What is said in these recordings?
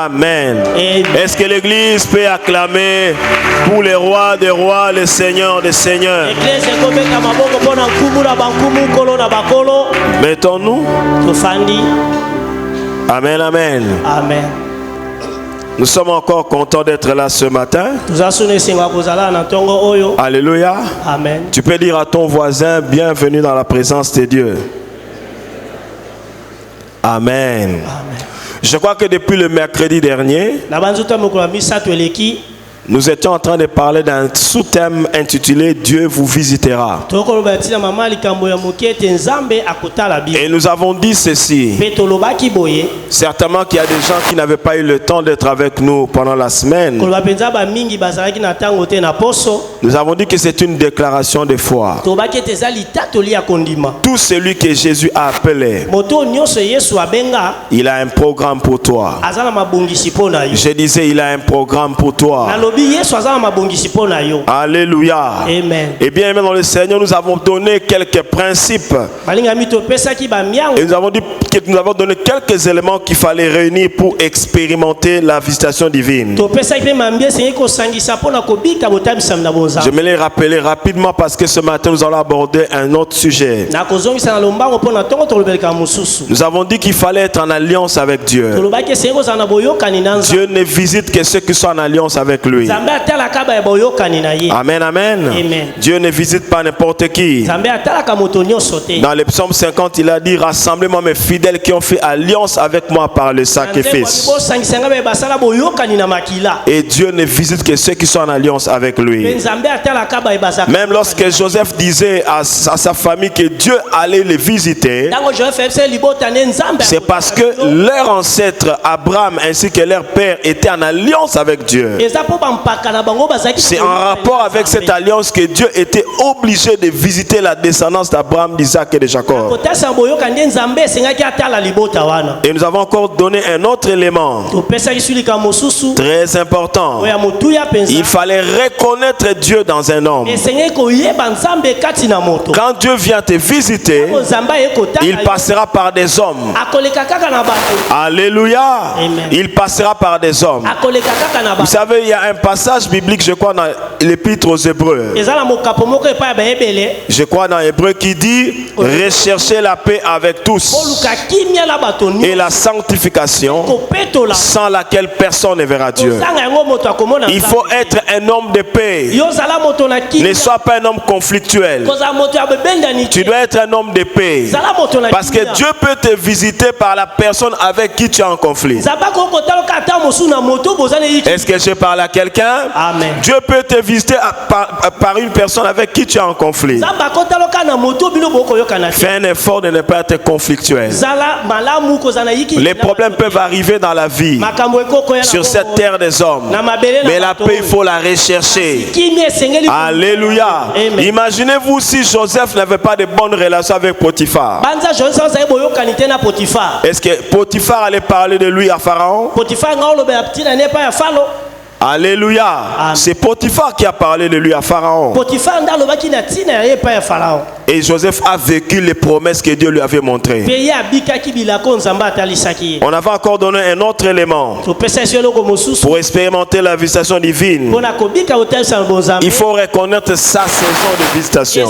Amen. Est-ce que l'Église peut acclamer pour les rois des rois, les seigneurs des seigneurs? Mettons-nous. Amen, amen. Amen. Nous sommes encore contents d'être là ce matin. Alléluia. Amen. Tu peux dire à ton voisin, bienvenue dans la présence de Dieu. Amen. Amen. Je crois que depuis le mercredi dernier, nous étions en train de parler d'un sous-thème intitulé Dieu vous visitera. Et nous avons dit ceci. Certainement qu'il y a des gens qui n'avaient pas eu le temps d'être avec nous pendant la semaine. Nous avons dit que c'est une déclaration de foi. Tout celui que Jésus a appelé, il a un programme pour toi. Je disais, il a un programme pour toi. Alléluia. Amen. Et bien, dans le Seigneur, nous avons donné quelques principes. Et nous avons dit que nous avons donné quelques éléments qu'il fallait réunir pour expérimenter la visitation divine. Je me les rappeler rapidement parce que ce matin, nous allons aborder un autre sujet. Nous avons dit qu'il fallait être en alliance avec Dieu. Dieu ne visite que ceux qui sont en alliance avec lui. Amen, amen. Dieu ne visite pas n'importe qui. Dans le psaume 50, il a dit, rassemblez-moi mes fidèles qui ont fait alliance avec moi par le sacrifice. Et Dieu ne visite que ceux qui sont en alliance avec lui. Même lorsque Joseph disait à sa famille que Dieu allait les visiter, c'est parce que leur ancêtre Abraham ainsi que leur père étaient en alliance avec Dieu. C'est en rapport avec cette alliance que Dieu était obligé de visiter la descendance d'Abraham, d'Isaac et de Jacob. Et nous avons encore donné un autre élément très important. Il fallait reconnaître Dieu dans un homme. Quand Dieu vient te visiter, il passera par des hommes. Alléluia. Il passera par des hommes. Vous savez, il y a un passage biblique, je crois, dans l'épître aux Hébreux. Je crois dans Hébreux qui dit recherchez la paix avec tous et la sanctification sans laquelle personne ne verra Dieu. Il faut être un homme de paix. Ne sois pas un homme conflictuel. Tu dois être un homme de paix. Parce que Dieu peut te visiter par la personne avec qui tu es en conflit. Est-ce que je parle à quelqu'un? Amen. Dieu peut te visiter par une personne avec qui tu es en conflit. Fais un effort de ne pas être conflictuel. Les problèmes peuvent arriver dans la vie, sur cette terre des hommes. Mais la paix, il faut la rechercher. Alléluia. Imaginez-vous si Joseph n'avait pas de bonnes relations avec Potiphar. Est-ce que Potiphar allait parler de lui à Pharaon? Alléluia. C'est Potiphar qui a parlé de lui à Pharaon. Et Joseph a vécu les promesses que Dieu lui avait montrées. On avait encore donné un autre élément pour expérimenter la visitation divine. Il faut reconnaître sa saison de visitation.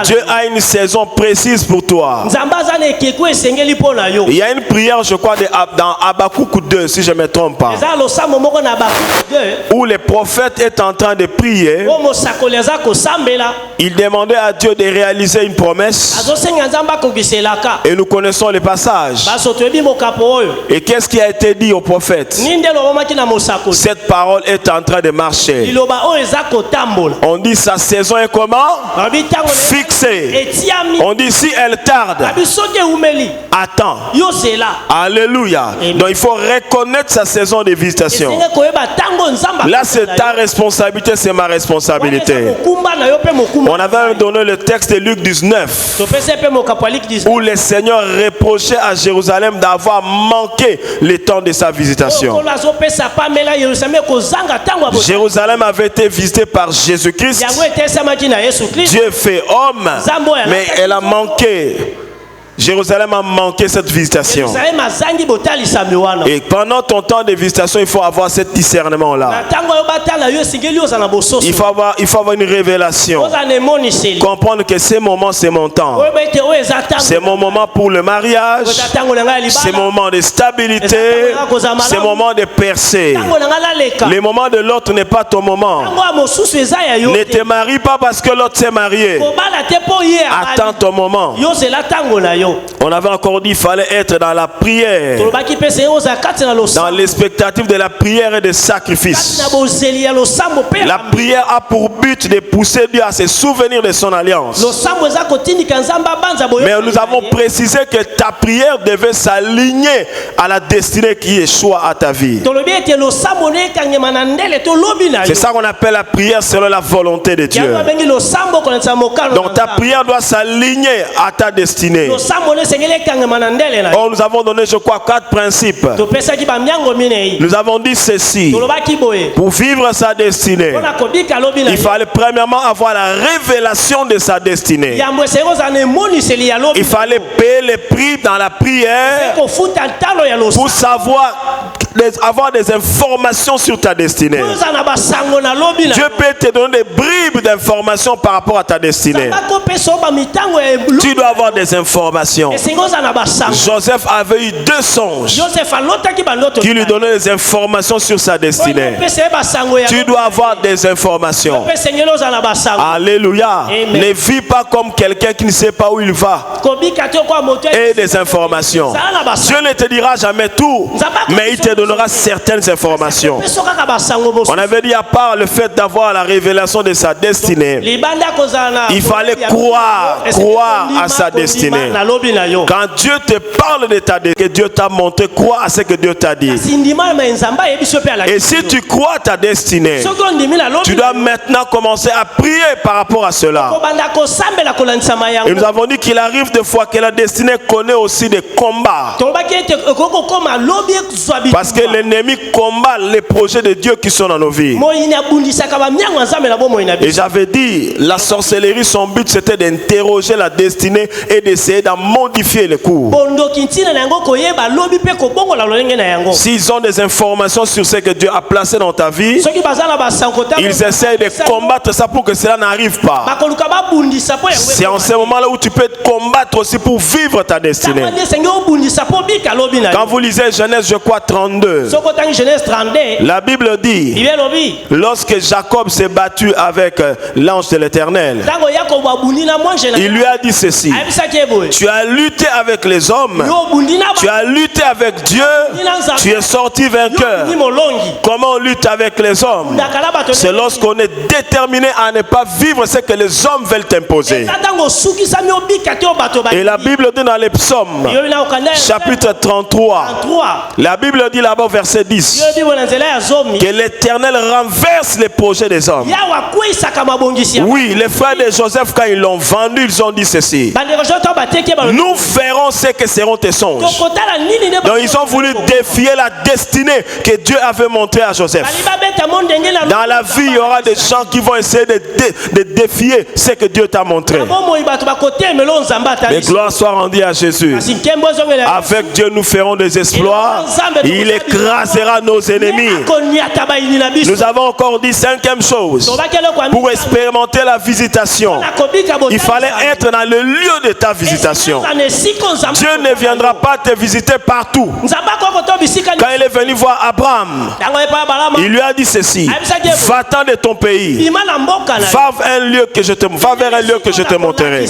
Dieu a une saison précise pour toi. Il y a une prière, je crois, dans Habakkuk 2, si je ne me trompe pas, où les prophètes étaient en train de prier. Il demandait à Dieu de réaliser une promesse. Et nous connaissons le passage. Et qu'est-ce qui a été dit au prophète? Cette parole est en train de marcher. On dit sa saison est comment? Fixée. On dit si elle tarde, attends. Alléluia. Donc il faut reconnaître sa saison de visitation. Là c'est ta responsabilité, c'est ma responsabilité. On avait donné le texte de Luc 19 où le Seigneur reprochait à Jérusalem d'avoir manqué le temps de sa visitation. Jérusalem avait été visitée par Jésus-Christ. Dieu fait homme, mais elle a manqué Jérusalem a manqué cette visitation. Et pendant ton temps de visitation, il faut avoir ce discernement-là. Il faut avoir une révélation. Comprendre que ces moments, c'est mon temps. C'est mon moment pour le mariage. C'est mon moment de stabilité. C'est mon moment de percer. Le moment de l'autre n'est pas ton moment. Ne te marie pas parce que l'autre s'est marié. Attends ton moment. On avait encore dit qu'il fallait être dans la prière, dans l'expectative de la prière et des sacrifices. La prière a pour but de pousser Dieu à se souvenir de son alliance. Mais nous avons précisé que ta prière devait s'aligner à la destinée qui échoue à ta vie. C'est ça qu'on appelle la prière selon la volonté de Dieu. Donc ta prière doit s'aligner à ta destinée. Oh, nous avons donné, je crois, 4 principes. Nous avons dit ceci. Pour vivre sa destinée, il fallait premièrement avoir la révélation de sa destinée. Il fallait payer le prix dans la prière pour savoir, avoir des informations sur ta destinée. Dieu peut te donner des bribes d'informations par rapport à ta destinée. Tu dois avoir des informations. Joseph avait eu 2 songes qui lui donnaient des informations sur sa destinée. Tu dois avoir des informations. Alléluia. Ne vis pas comme quelqu'un qui ne sait pas où il va. Et des informations. Dieu ne te dira jamais tout, mais il te donnera certaines informations. On avait dit, à part le fait d'avoir la révélation de sa destinée, il fallait croire à sa destinée. Quand Dieu te parle de ta destinée, que Dieu t'a montré, crois à ce que Dieu t'a dit. Et si tu crois à ta destinée, tu dois maintenant commencer à prier par rapport à cela. Et nous avons dit qu'il arrive des fois que la destinée connaît aussi des combats. Parce que l'ennemi combat les projets de Dieu qui sont dans nos vies. Et j'avais dit, la sorcellerie, son but c'était d'interroger la destinée et d'essayer d'en modifier les cours. S'ils ont des informations sur ce que Dieu a placé dans ta vie, ils essaient de combattre ça pour que cela n'arrive pas. C'est en ce moment-là où tu peux te combattre aussi pour vivre ta destinée. Quand vous lisez Genèse, je crois 32, la Bible dit, lorsque Jacob s'est battu avec l'ange de l'Éternel, il lui a dit ceci: tu as lutté avec les hommes, tu as lutté avec Dieu, tu es sorti vainqueur. Comment on lutte avec les hommes? C'est lorsqu'on est déterminé à ne pas vivre ce que les hommes veulent t'imposer. Et la Bible dit dans les psaumes, chapitre 33, la Bible dit là-bas, verset 10, que l'Éternel renverse les projets des hommes. Oui, les frères de Joseph, quand ils l'ont vendu, ils ont dit ceci: nous verrons ce que seront tes songes. Donc ils ont voulu défier la destinée que Dieu avait montrée à Joseph. Dans la vie, il y aura des gens qui vont essayer de défier ce que Dieu t'a montré. Mais gloire soit rendue à Jésus. Avec Dieu, nous ferons des exploits. Il écrasera nos ennemis. Nous avons encore dit 5e chose. Pour expérimenter la visitation, il fallait être dans le lieu de ta visitation. Dieu ne viendra pas te visiter partout. Quand il est venu voir Abraham, il lui a dit ceci: va-t'en de ton pays, va vers un lieu que je te montrerai.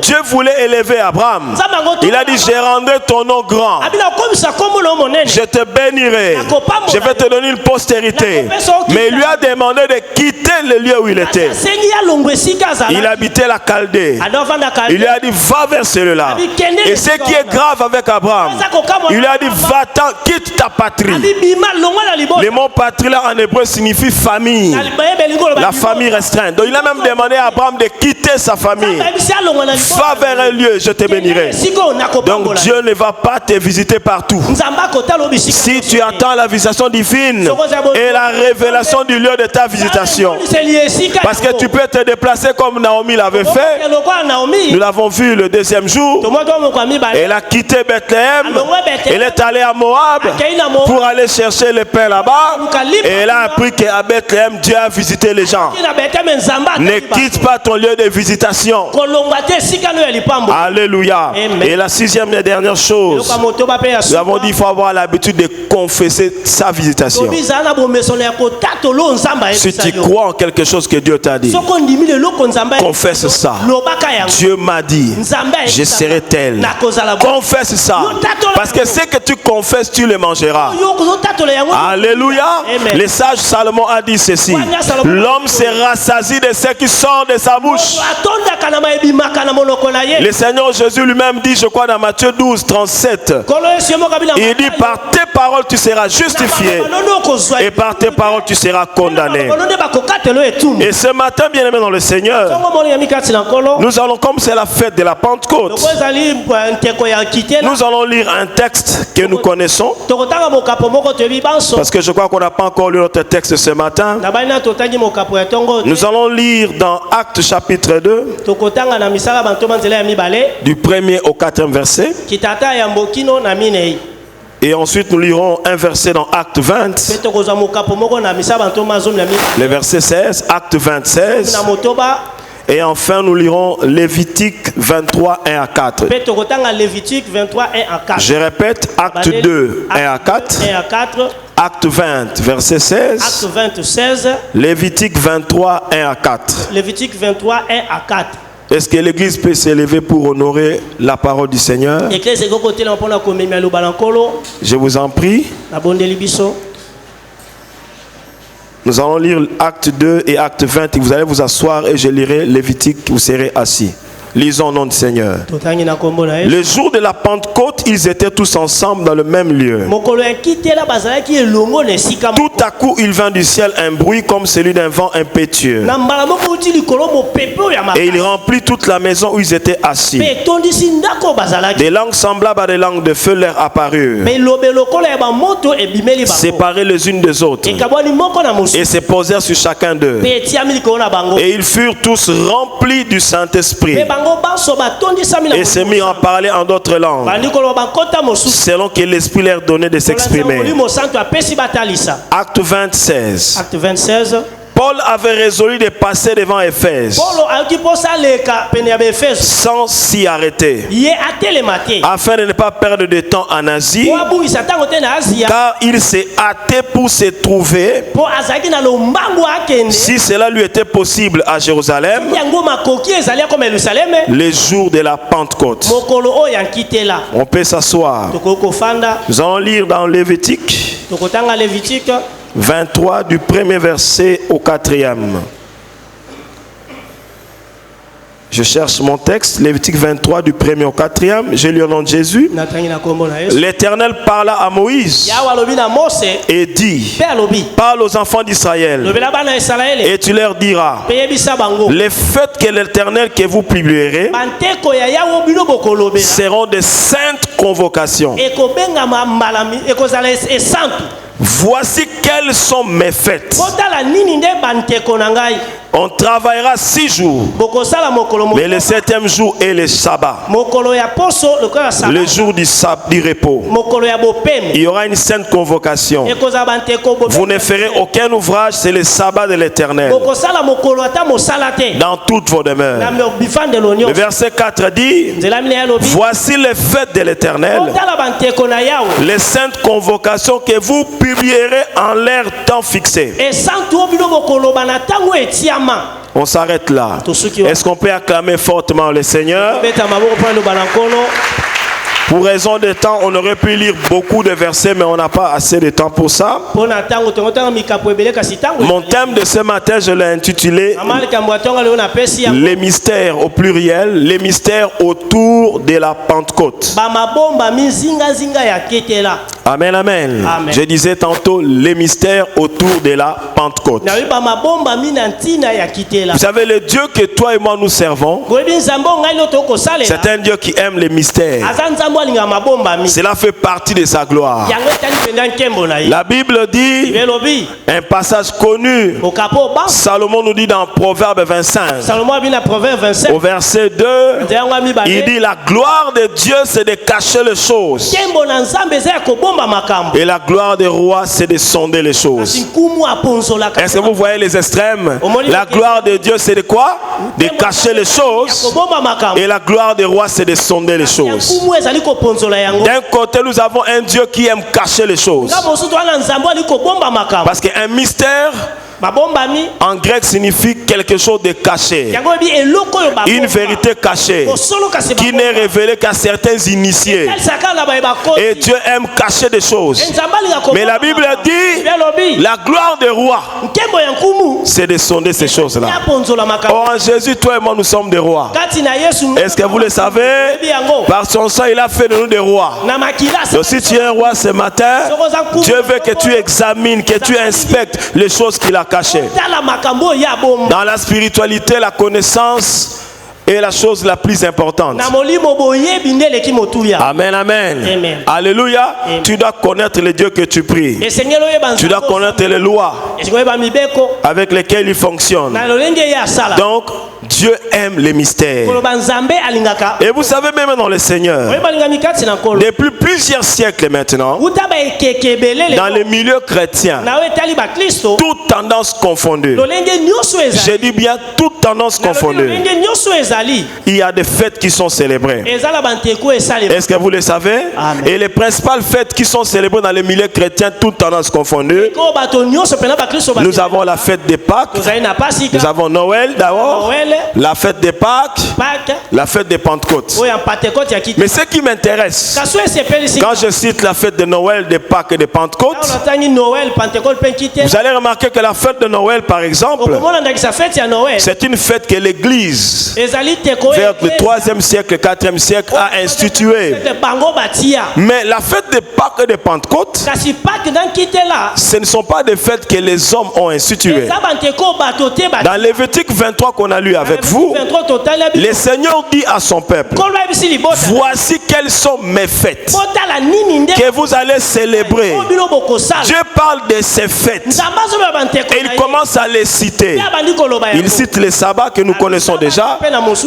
Dieu voulait élever Abraham. Il a dit: je rendrai ton nom grand, je te bénirai, je vais te donner une postérité. Mais il lui a demandé de quitter le lieu où il était. Il habitait la Chaldée. Il lui a dit: va vers celui-là. Et ce qui est grave avec Abraham, il lui a dit: va-t'en, quitte ta patrie. Le mot patrie là en hébreu signifie famille, la famille restreinte. Donc il a même demandé à Abraham de quitter sa famille. Va vers un lieu, je te bénirai. Donc Dieu ne va pas te visiter partout. Si tu attends la visitation divine et la révélation du lieu de ta visitation, parce que tu peux te déplacer comme Naomi l'avait fait. Nous l'avons vu le deuxième jour. Elle a quitté Bethléem. Elle est allée à Moab pour aller chercher le pain là-bas. Et elle a appris qu'à Bethléem, Dieu a visité les gens. Ne quitte pas ton lieu de visitation. Alléluia. Et la sixième et dernière chose, nous avons dit qu'il faut avoir l'habitude de confesser sa visitation. Si tu crois en quelque chose que Dieu t'a dit, confesse ça. Dieu m'a dit, je serai tel. Confesse ça. Parce que ce que tu confesses, tu le mangeras. Alléluia. Le sage Salomon a dit ceci: l'homme se rassasie de ce qui sort de sa bouche. Le Seigneur Jésus lui-même dit, je crois dans Matthieu 12, 37, il dit, par tes paroles tu seras justifié et par tes paroles tu seras condamné. Et ce matin, bien aimé dans le Seigneur, nous allons, comme c'est la fête de la Pentecôte, nous allons lire un texte que nous connaissons, parce que je crois qu'on n'a pas encore lu notre texte ce matin. Nous allons lire dans Actes chapitre 2, du 1er au 4e verset. Et ensuite nous lirons un verset dans Acte 20, le verset 16, Acte 20, 16. Et enfin nous lirons Lévitique 23, 1 à 4. Je répète, Acte 2, 1 à 4. Acte 20, verset 16. Acte 20, 16. Lévitique 23, 1 à 4. Lévitique 23, 1 à 4. Est-ce que l'église peut s'élever pour honorer la parole du Seigneur? Je vous en prie. Nous allons lire Acte 2 et Acte 20. Vous allez vous asseoir et je lirai Lévitique. Vous serez assis. Lisons au nom du Seigneur. Le jour de la Pentecôte, ils étaient tous ensemble dans le même lieu. Tout à coup, il vint du ciel un bruit comme celui d'un vent impétueux. Et il remplit toute la maison où ils étaient assis. Des langues semblables à des langues de feu leur apparurent, séparées les unes des autres, et se posèrent sur chacun d'eux. Et ils furent tous remplis du Saint-Esprit et se mirent à parler en d'autres langues selon que l'Esprit leur donnait de s'exprimer. Acte 26. Acte 26. Paul avait résolu de passer devant Éphèse sans s'y arrêter, afin de ne pas perdre de temps en Asie, car il s'est hâté pour se trouver, si cela lui était possible, à Jérusalem le jour de la Pentecôte. On peut s'asseoir. Nous allons lire dans Lévitique 23 du 1er verset au 4e. Je cherche mon texte, Lévitique 23 du 1er au 4e. J'ai lu au nom de Jésus. L'Éternel parla à Moïse et dit, parle aux enfants d'Israël et tu leur diras, les fêtes que l'Éternel que vous publierez seront de saintes convocations. Voici quelles sont mes fêtes. On travaillera 6 jours, mais le 7e jour est le sabbat, le jour du repos. Il y aura une sainte convocation. Vous ne ferez aucun ouvrage, c'est le sabbat de l'Éternel dans toutes vos demeures. Le verset 4 dit, voici les fêtes de l'Éternel, les saintes convocations que vous publierez en leur temps fixé. On s'arrête là. Est-ce qu'on peut acclamer fortement le Seigneur? Pour raison de temps, on aurait pu lire beaucoup de versets, mais on n'a pas assez de temps pour ça. Mon thème de ce matin, je l'ai intitulé les mystères au pluriel, les mystères autour de la Pentecôte. Amen, amen. Amen. Je disais tantôt les mystères autour de la Pentecôte. Vous savez, le Dieu que toi et moi nous servons, c'est un Dieu qui aime les mystères. Cela fait partie de sa gloire. La Bible dit, un passage connu, Salomon nous dit dans Proverbe 25, au verset 2, il dit la gloire de Dieu c'est de cacher les choses. Et la gloire des rois, c'est de sonder les choses. Est-ce que vous voyez les extrêmes? La gloire de Dieu, c'est de quoi? De cacher les choses. Et la gloire des rois, c'est de sonder les choses. D'un côté, nous avons un Dieu qui aime cacher les choses. Parce qu'un mystère, en grec, signifie quelque chose de caché. Une vérité cachée qui n'est révélée qu'à certains initiés. Et Dieu aime cacher des choses. Mais la Bible dit la gloire des rois, c'est de sonder ces choses-là. Or en Jésus, toi et moi, nous sommes des rois. Est-ce que vous le savez? Par son sang, il a fait de nous des rois. Donc si tu es un roi ce matin, Dieu veut que tu examines, que tu inspectes les choses qu'il a cachées. Dans la spiritualité, la connaissance est la chose la plus importante. Amen, amen. Amen. Alléluia. Amen. Tu dois connaître le Dieu que tu pries. Tu dois connaître les lois avec lesquelles il fonctionne. Donc, Dieu aime les mystères. Et vous savez, même dans le Seigneur, depuis plusieurs siècles maintenant, dans les milieux chrétiens, toute tendance confondue, je dis bien toute tendance confondue, il y a des fêtes qui sont célébrées. Est-ce que vous le savez? Amen. Et les principales fêtes qui sont célébrées dans les milieux chrétiens, toute tendance confondue, nous avons la fête des Pâques, nous avons Noël d'abord, la fête des Pâques, la fête des Pentecôtes. Mais ce qui m'intéresse, quand je cite la fête de Noël, des Pâques et des Pentecôtes, vous allez remarquer que la fête de Noël, par exemple, c'est une fête que l'Église, vers le 3e siècle, 4e siècle, a instituée. Mais la fête des Pâques et des Pentecôtes, ce ne sont pas des fêtes que les hommes ont instituées. Dans Lévitique 23 qu'on a lu avec vous, le Seigneur dit à son peuple, voici quelles sont mes fêtes que vous allez célébrer. Dieu parle de ces fêtes et il commence à les citer. Il cite les sabbats que nous connaissons déjà,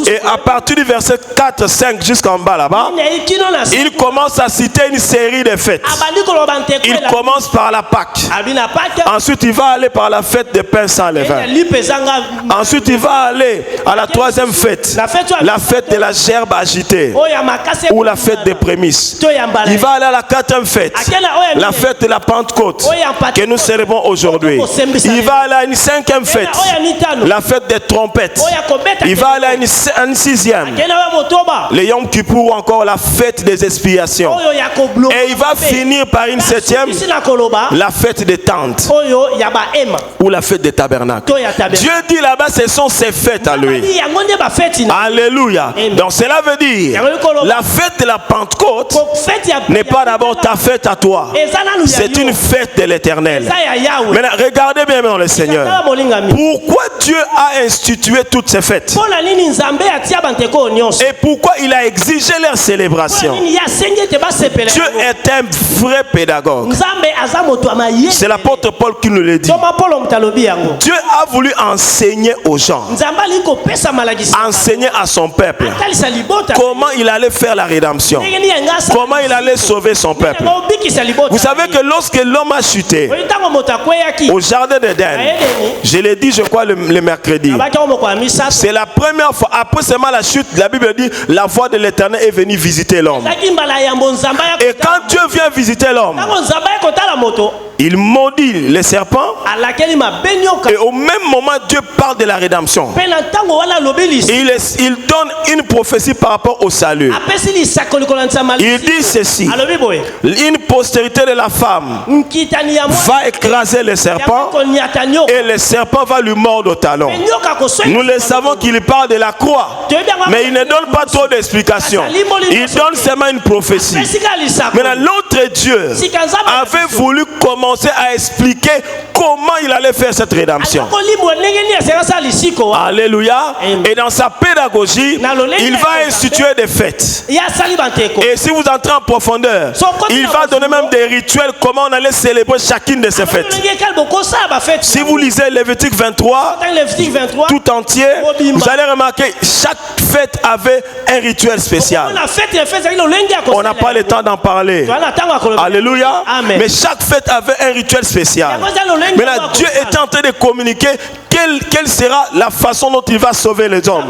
et à partir du verset 4, 5 jusqu'en bas là-bas, il commence à citer une série de fêtes. Il commence par la Pâque, ensuite il va aller par la fête des pains sans levain, ensuite il va aller à la 3e fête, la fête de la gerbe agitée, ou la fête des prémices. Il va aller à la 4e fête, la fête de la Pentecôte que nous célébrons aujourd'hui. Il va aller à une 5e fête, la fête des trompettes. Il va aller à une 6e, le Yom Kippour, ou encore la fête des expiations. Et il va finir par une 7e, la fête des tentes, ou la fête des tabernacles. Dieu dit là-bas, ce sont ses fêtes à lui. Alléluia. Donc cela veut dire, la fête de la Pentecôte n'est pas d'abord ta fête à toi. C'est une fête de l'Éternel. Maintenant, regardez bien dans le Seigneur. Pourquoi Dieu a institué toutes ces fêtes? Et pourquoi il a exigé leur célébration? Dieu est un vrai pédagogue. C'est l'apôtre Paul qui nous le dit. Dieu a voulu enseigner aux gens, enseigner à son peuple comment il allait faire la rédemption, comment il allait sauver son peuple. Vous savez que lorsque l'homme a chuté au jardin d'Éden, je l'ai dit je crois le mercredi, c'est la première fois, après seulement la chute, la Bible dit la voix de l'Éternel est venue visiter l'homme. Et quand Dieu vient visiter l'homme, Il maudit les serpents. Et au même moment, Dieu parle de la rédemption. Il donne une prophétie par rapport au salut. Il dit ceci: une postérité de la femme va écraser les serpents et le serpent va lui mordre au talon. Nous le savons qu'il parle de la croix, mais il ne donne pas trop d'explications. Il donne seulement une prophétie. Maintenant, l'autre Dieu avait voulu commencer à expliquer comment il allait faire cette rédemption. Alléluia. Et dans sa pédagogie, il va instituer des fêtes. Et si vous entrez en profondeur, il va donner même des rituels, comment on allait célébrer chacune de ces fêtes. Si vous lisez Lévitique 23 tout entier, vous allez remarquer chaque fête avait un rituel spécial. On n'a pas le temps d'en parler. Alléluia. Mais chaque fête avait un rituel spécial. Mais là, Dieu est en train de communiquer quelle sera la façon dont il va sauver les hommes.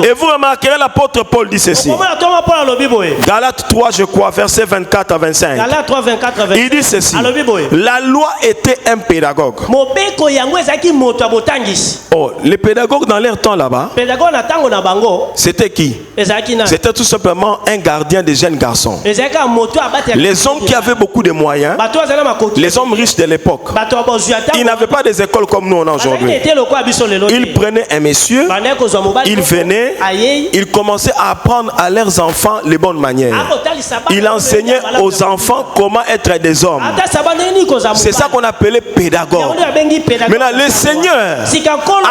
Et vous remarquerez, l'apôtre Paul dit ceci. Galates 3, je crois, versets 24 à 25. Il dit ceci: la loi était un pédagogue. Oh, les pédagogues dans leur temps là-bas, c'était qui? C'était tout simplement un gardien des jeunes garçons. Les hommes qui avaient beaucoup de moyens, les hommes riches de l'époque, ils n'avaient pas des écoles comme nous on a aujourd'hui. Ils prenaient un monsieur, ils venaient, ils commençaient à apprendre à leurs enfants les bonnes manières. Ils enseignaient aux enfants comment être des hommes. C'est ça qu'on appelait pédagogue. Maintenant, le Seigneur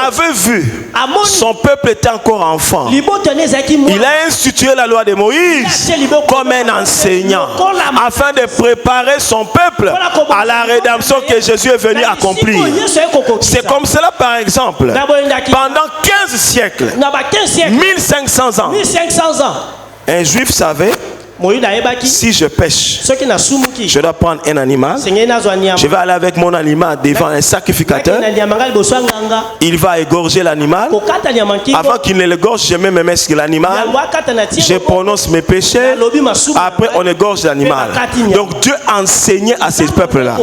avait vu son peuple était encore enfant. Il a institué la loi de Moïse comme un enseignant afin de préparer son peuple à la rédemption que Jésus est venu accomplir. C'est comme cela, par exemple, pendant 15 siècles, 1500 ans, un juif savait: si je pêche, je dois prendre un animal. Je vais aller avec mon animal devant un sacrificateur. Il va égorger l'animal. Avant qu'il ne l'égorge, je mets mes mains sur l'animal. Je prononce mes péchés. Après, on égorge l'animal. Donc Dieu enseignait à ces peuples-là,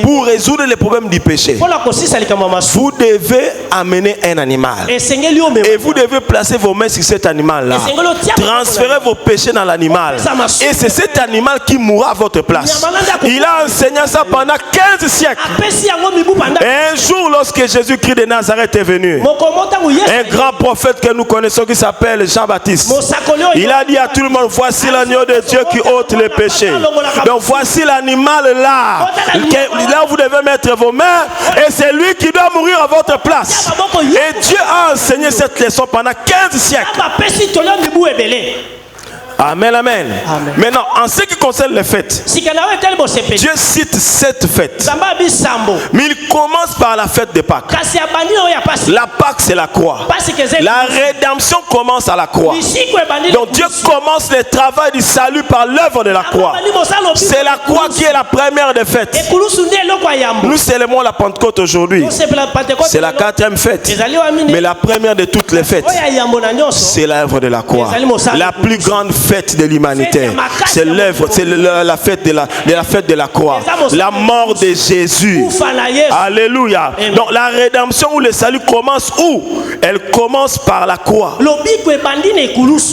pour résoudre les problèmes du péché, vous devez amener un animal. Et vous devez placer vos mains sur cet animal-là. Transférez vos péchés dans l'animal. Et c'est cet animal qui mourra à votre place. Il a enseigné ça pendant 15 siècles. Et un jour, lorsque Jésus-Christ de Nazareth est venu, un grand prophète que nous connaissons qui s'appelle Jean-Baptiste, il a dit à tout le monde: voici l'agneau de Dieu qui ôte les péchés. Donc voici l'animal là. Là vous devez mettre vos mains, et c'est lui qui doit mourir à votre place. Et Dieu a enseigné cette leçon pendant 15 siècles. Amen, amen, amen. Maintenant, en ce qui concerne les fêtes, Dieu cite 7 fêtes. Mais il commence par la fête de Pâques. La Pâques, c'est la croix. La rédemption commence à la croix. Donc Dieu commence le travail du salut par l'œuvre de la croix. C'est la croix qui est la première des fêtes. Nous célébrons la Pentecôte aujourd'hui. C'est la 4e fête. Mais la première de toutes les fêtes, c'est l'œuvre de la croix. La plus grande fête de l'humanité, c'est l'œuvre, c'est la fête de la croix, la mort de Jésus. Alléluia. Donc la rédemption ou le salut commence où? Elle commence par la croix.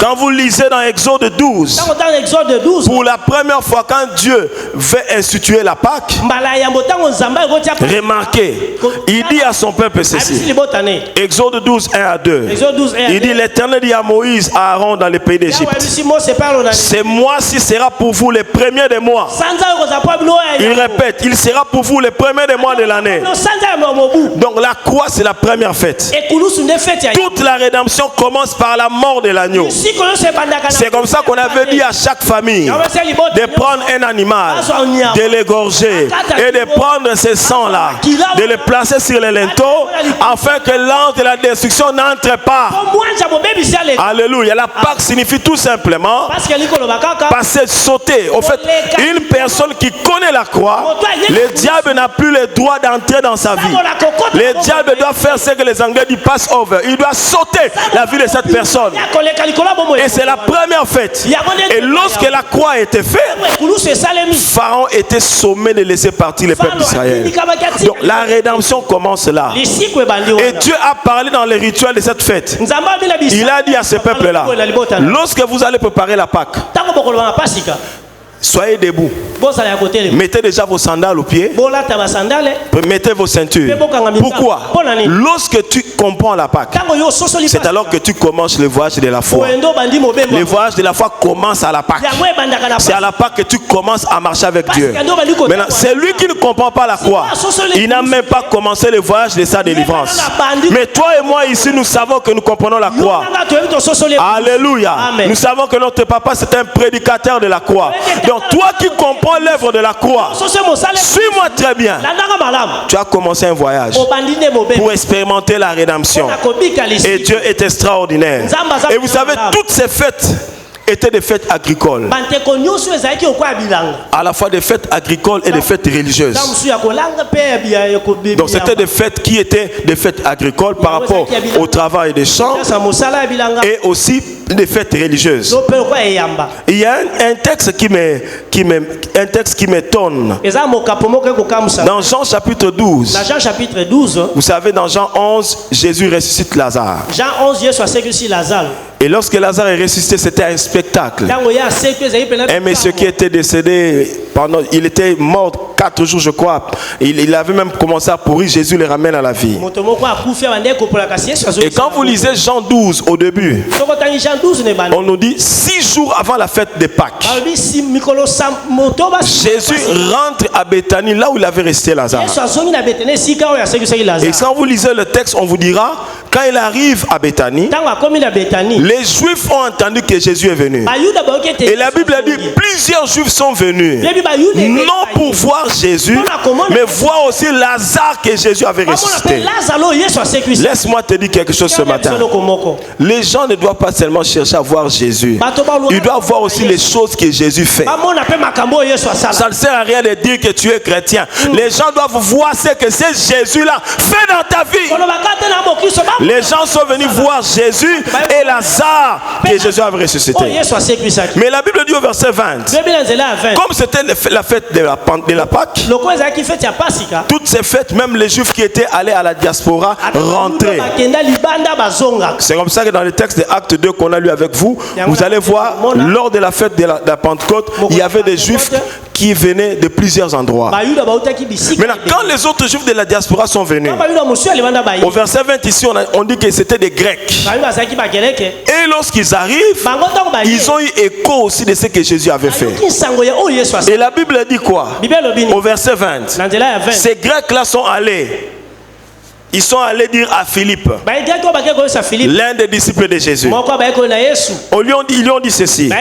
Quand vous lisez dans Exode 12, pour la première fois quand Dieu veut instituer la Pâque, remarquez, il dit à son peuple ceci. Exode 12, 1 à 2. Il dit: l'Éternel dit à Moïse, à Aaron dans le pays d'Égypte: ce mois-ci sera pour vous le premier des mois. Il répète: il sera pour vous le premier des mois de l'année. Donc la croix, c'est la première fête. Toute la rédemption commence par la mort de l'agneau. C'est comme ça qu'on avait dit à chaque famille de prendre un animal, de l'égorger et de prendre ce sang-là, de le placer sur les linteaux afin que l'ange de la destruction n'entre pas. Alléluia. La Pâque signifie tout simplement simplement passer, sauter. Au fait, une personne qui connaît la croix, le diable n'a plus le droit d'entrer dans sa vie. Le diable doit faire ce que les Anglais disent pass over. Il doit sauter la vie de cette personne. Et c'est la première fête. Et lorsque la croix a été faite, Pharaon était sommé de laisser partir le peuple d'Israël. Donc la rédemption commence là. Et Dieu a parlé dans les rituels de cette fête. Il a dit à ce peuple-là, lorsque vous allez préparer la Pâque, soyez debout. Mettez déjà vos sandales aux pieds. Mettez vos ceintures. Pourquoi? Lorsque tu comprends la Pâque, c'est alors que tu commences le voyage de la foi. Le voyage de la foi commence à la Pâque. C'est à la Pâque que tu commences à marcher avec Dieu. Maintenant, c'est lui qui ne comprend pas la croix. Il n'a même pas commencé le voyage de sa délivrance. Mais toi et moi ici, nous savons que nous comprenons la croix. Alléluia. Nous savons que notre papa c'est un prédicateur de la croix. Donc toi qui comprends l'œuvre de la croix, suis-moi très bien. Tu as commencé un voyage pour expérimenter la rédemption. Et Dieu est extraordinaire. Et vous savez, toutes ces fêtes étaient des fêtes agricoles. À la fois des fêtes agricoles et des fêtes religieuses. Donc c'était des fêtes qui étaient des fêtes agricoles par rapport au travail des champs et aussi des fêtes religieuses. Il y a un texte qui m'étonne. Dans Jean chapitre 12. Vous savez, dans Jean 11, Jésus ressuscite Lazare. Et lorsque Lazare est ressuscité, c'était un spectacle. Un monsieur qui était décédé, il était mort 4 jours, je crois. Il avait même commencé à pourrir. Jésus le ramène à la vie. Et quand vous lisez Jean 12 au début, on nous dit 6 jours avant la fête de Pâques, Jésus rentre à Béthanie, là où il avait resté Lazare. Et quand vous lisez le texte, on vous dira, quand il arrive à Béthanie, les Juifs ont entendu que Jésus est venu. Et la Bible a dit, plusieurs Juifs sont venus, non pour voir Jésus, mais voir aussi Lazare que Jésus avait ressuscité. Laisse-moi te dire quelque chose ce matin. Les gens ne doivent pas seulement chercher à voir Jésus. Ils doivent voir aussi les choses que Jésus fait. Ça ne sert à rien de dire que tu es chrétien. Les gens doivent voir ce que c'est Jésus-là fait dans ta vie. Les gens sont venus voir Jésus et Lazare que Jésus avait ressuscité. Mais la Bible dit au verset 20, comme c'était la fête de la Pâque, toutes ces fêtes, même les Juifs qui étaient allés à la diaspora rentraient. C'est comme ça que dans le texte de Actes 2 qu'on a lu avec vous, vous allez voir, lors de la fête de la Pentecôte, il y avait des Juifs qui venaient de plusieurs endroits. Maintenant, quand les autres Juifs de la diaspora sont venus, au verset 20 ici, on dit que c'était des Grecs. Et lorsqu'ils arrivent, ils ont eu écho aussi de ce que Jésus avait fait. Et la Bible dit quoi? Au verset 20, ces Grecs-là sont allés. Ils sont allés dire à Philippe, l'un des disciples de Jésus. Ils lui ont dit ceci: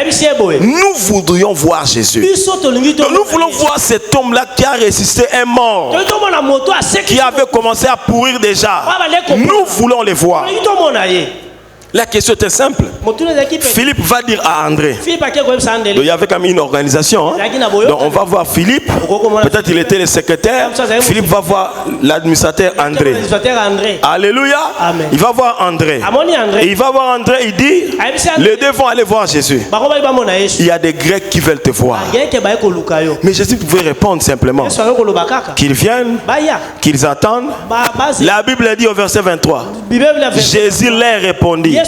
nous voudrions voir Jésus. Nous voulons voir cet homme-là qui a ressuscité un mort, qui avait commencé à pourrir déjà. Nous voulons le voir. La question était simple. Philippe va dire à André. Donc, il y avait quand même une organisation. Donc on va voir Philippe. Peut-être il était le secrétaire. Philippe va voir l'administrateur André. Alléluia. Amen. Il va voir André. Et il va voir André. Il dit, les deux vont aller voir Jésus. Il y a des Grecs qui veulent te voir. Mais Jésus pouvait répondre simplement qu'ils viennent, qu'ils attendent. La Bible dit au verset 23, Jésus leur répondit: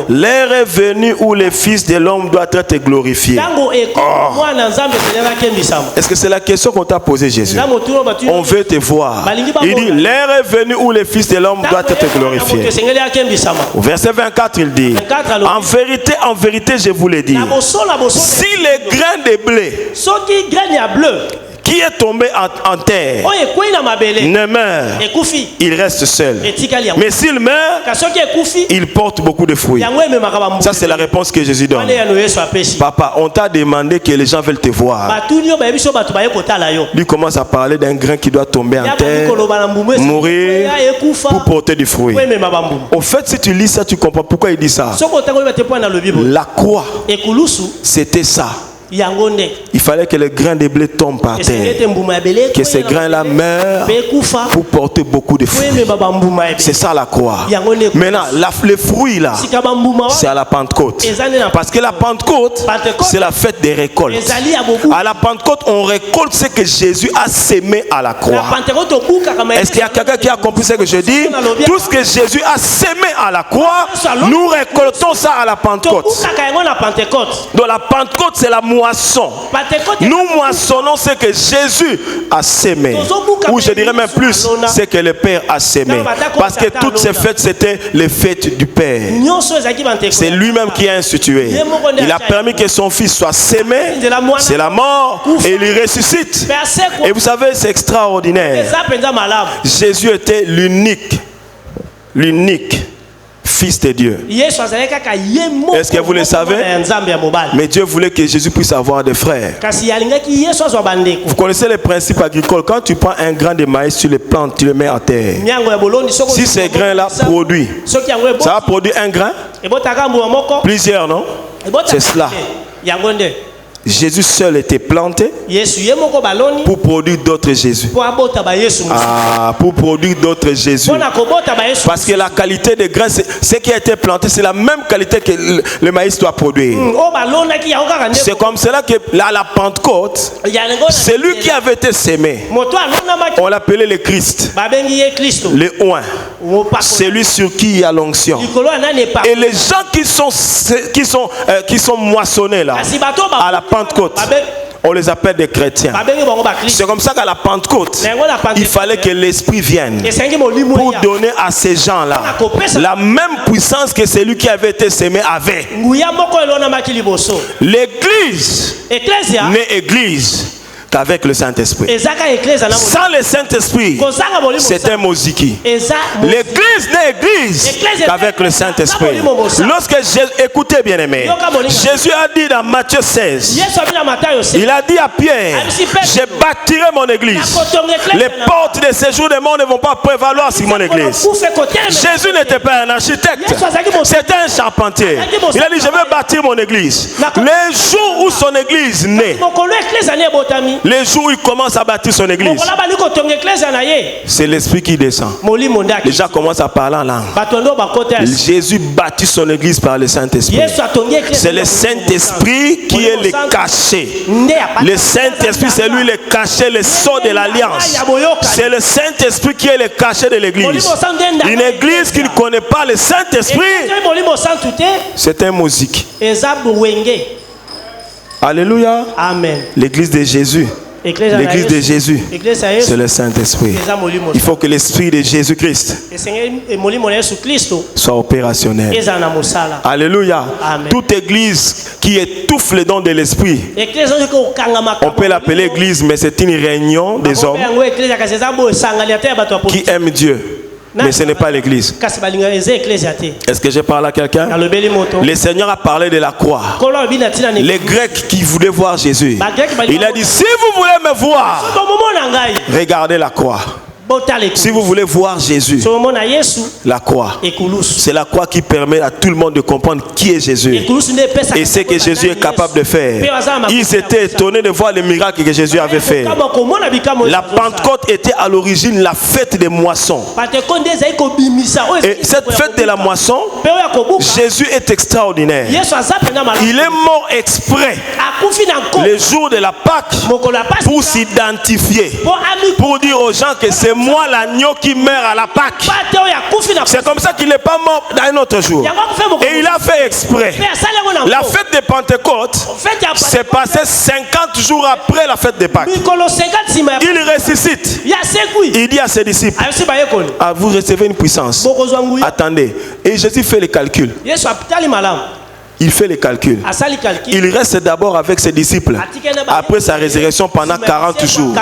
l'heure est venue où le Fils de l'homme doit être glorifié. Oh. Est-ce que c'est la question qu'on t'a posée, Jésus? On veut te voir. Il dit, l'heure est venue où le Fils de l'homme doit être glorifié. Au verset 24, il dit, en vérité, je vous le dis, si les grains de blé qui est tombé en terre ne meurt, il reste seul. Mais s'il meurt, il porte beaucoup de fruits. Ça, c'est la réponse que Jésus donne. Papa, on t'a demandé que les gens veulent te voir. Lui commence à parler d'un grain qui doit tomber en terre, mourir pour porter du fruit. Au fait, si tu lis ça, tu comprends pourquoi il dit ça. La croix, c'était ça. Il fallait que les grains de blé tombent par terre, que ces grains-là meurent pour porter beaucoup de fruits. C'est ça la croix. Maintenant, les fruits là, c'est à la Pentecôte. Parce que la Pentecôte, c'est la fête des récoltes. À la Pentecôte, on récolte ce que Jésus a sémé à la croix. Est-ce qu'il y a quelqu'un qui a compris ce que je dis? Tout ce que Jésus a sémé à la croix, nous récoltons ça à la Pentecôte. Donc la Pentecôte, c'est la moisson. Nous moissonnons ce que Jésus a sémé. Ou je dirais même plus, ce que le Père a sémé. Parce que toutes ces fêtes, c'était les fêtes du Père. C'est lui-même qui a institué. Il a permis que son fils soit sémé. C'est la mort. Et il ressuscite. Et vous savez, c'est extraordinaire. Jésus était l'unique Fils de Dieu. Est-ce que vous le savez? Mais Dieu voulait que Jésus puisse avoir des frères. Vous connaissez les principes agricoles. Quand tu prends un grain de maïs, tu le plantes, tu le mets à terre. Si ces grains-là produisent, ça va produire un grain? Plusieurs, non? C'est cela. Jésus seul était planté pour produire d'autres Jésus. Pour produire d'autres Jésus. Parce que la qualité des grains, ce qui a été planté, c'est la même qualité que le maïs doit produire. C'est comme cela que la Pentecôte, c'est lui qui avait été sémé. On l'appelait le Christ. Le oint. C'est lui sur qui il y a l'onction. Et les gens qui sont moissonnés là, à la Pentecôte, on les appelle des chrétiens. C'est comme ça qu'à la Pentecôte, il fallait que l'Esprit vienne pour donner à ces gens-là la même puissance que celui qui avait été sémé avait. L'Église n'est Église qu'avec le Saint-Esprit. Sans le Saint-Esprit, c'est un moziki. L'église n'est église qu'avec le Saint-Esprit. Lorsque écoutez bien aimé, Jésus a dit dans Matthieu 16, il a dit à Pierre, je bâtirai mon église. Les portes de ces jours de monde ne vont pas prévaloir sur mon église. Jésus n'était pas un architecte, c'était un charpentier. Il a dit, je vais bâtir mon église. Les jours où son église naît, les jours où il commence à bâtir son église, c'est l'Esprit qui descend. Les gens commencent à parler en langue. Jésus bâtit son église par le Saint-Esprit. C'est le Saint-Esprit qui est le cachet. Le Saint-Esprit, c'est lui le cachet, le sceau de l'alliance. C'est le Saint-Esprit qui est le cachet de l'église. Une église qui ne connaît pas le Saint-Esprit, c'est un musique. Alléluia. Amen. L'église de Jésus. L'église de Jésus, c'est le Saint-Esprit. Il faut que l'Esprit de Jésus-Christ soit opérationnel. Alléluia. Amen. Toute église qui étouffe le don de l'Esprit, on peut l'appeler église, mais c'est une réunion des hommes qui aiment Dieu. Mais ce n'est pas l'église. Est-ce que je parle à quelqu'un? Le Seigneur a parlé de la croix. Les Grecs qui voulaient voir Jésus, il a dit, si vous voulez me voir, regardez la croix. Si vous voulez voir Jésus, la croix, c'est la croix qui permet à tout le monde de comprendre qui est Jésus et ce que Jésus est capable de faire. Ils étaient étonnés de voir les miracles que Jésus avait fait. La Pentecôte était à l'origine la fête des moissons. Et cette fête de la moisson, Jésus est extraordinaire. Il est mort exprès le jour de la Pâque pour s'identifier, pour dire aux gens que c'est moi l'agneau qui meurt à la Pâque. C'est comme ça qu'il n'est pas mort dans un autre jour. Et il a fait exprès. La fête de Pentecôte s'est passée 50 jours après la fête de Pâques. Il ressuscite. Il dit à ses disciples, ah, vous recevez une puissance. Attendez. Et Jésus fait le calcul. Il fait les calculs. Il reste d'abord avec ses disciples après sa résurrection pendant 40 jours.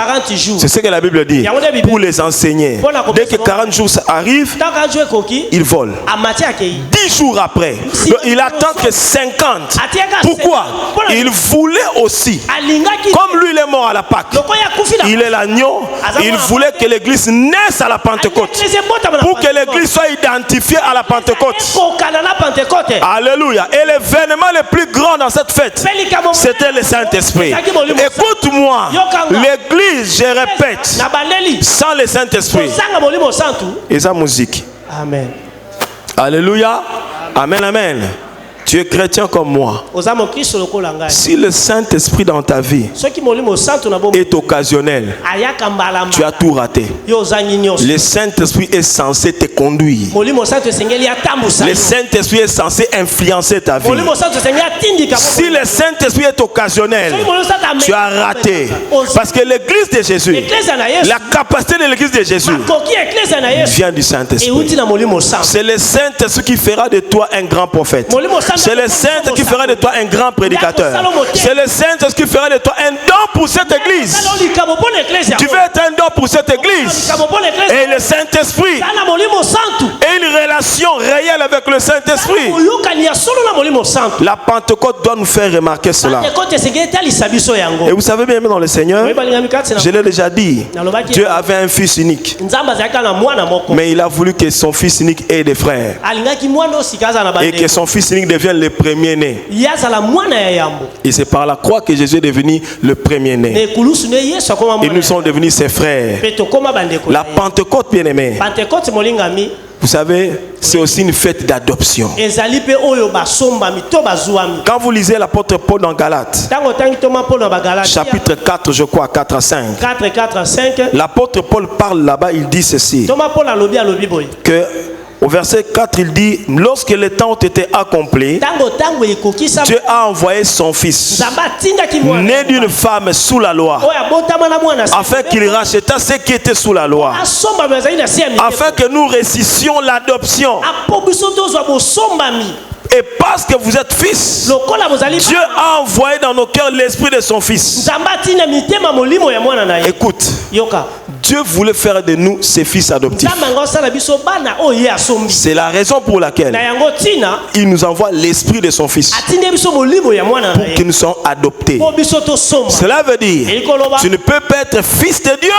C'est ce que la Bible dit. Pour les enseigner. Dès que 40 jours arrivent, il vole. 10 jours après, il attend que 50. Pourquoi? Il voulait aussi, comme lui il est mort à la Pâque, il est l'agneau, il voulait que l'église naisse à la Pentecôte. Pour que l'église soit identifiée à la Pentecôte. Alléluia. Et l'événement le plus grand dans cette fête, c'était le Saint-Esprit. Écoute-moi, l'église, je répète, sans le Saint-Esprit, et sa musique. Amen. Alléluia. Amen, amen. Tu es chrétien comme moi. Si le Saint-Esprit dans ta vie est occasionnel, tu as tout raté. Le Saint-Esprit est censé te conduire. Le Saint-Esprit est censé influencer ta vie. Si le Saint-Esprit est occasionnel, tu as raté. Parce que l'église de Jésus, la capacité de l'église de Jésus vient du Saint-Esprit. C'est le Saint-Esprit qui fera de toi un grand prophète. C'est le Saint qui fera de toi un grand prédicateur. C'est le Saint qui fera de toi un don pour cette église. Tu veux être un don pour cette église. Et le Saint-Esprit et une relation réelle avec le Saint-Esprit. La Pentecôte doit nous faire remarquer cela. Et vous savez bien, dans le Seigneur, je l'ai déjà dit, Dieu avait un fils unique. Mais il a voulu que son fils unique ait des frères. Et que son fils unique devienne le premier-né. Et c'est par la croix que Jésus est devenu le premier-né. Et nous sommes devenus ses frères. La Pentecôte, bien-aimé, vous savez, c'est aussi une fête d'adoption. Quand vous lisez l'apôtre Paul dans Galates, chapitre 4, je crois, 4 à 5, l'apôtre Paul parle là-bas, il dit ceci, que au verset 4, il dit, lorsque les temps ont été accomplis, Dieu a envoyé son fils, né d'une femme sous la loi, afin qu'il racheta ceux qui étaient sous la loi, afin que nous réussissions l'adoption. Et parce que vous êtes fils, Dieu a envoyé dans nos cœurs l'esprit de son fils. Écoute, Dieu voulait faire de nous ses fils adoptifs. C'est la raison pour laquelle il nous envoie l'esprit de son fils pour que nous soyons adoptés. Cela veut dire tu ne peux pas être fils de Dieu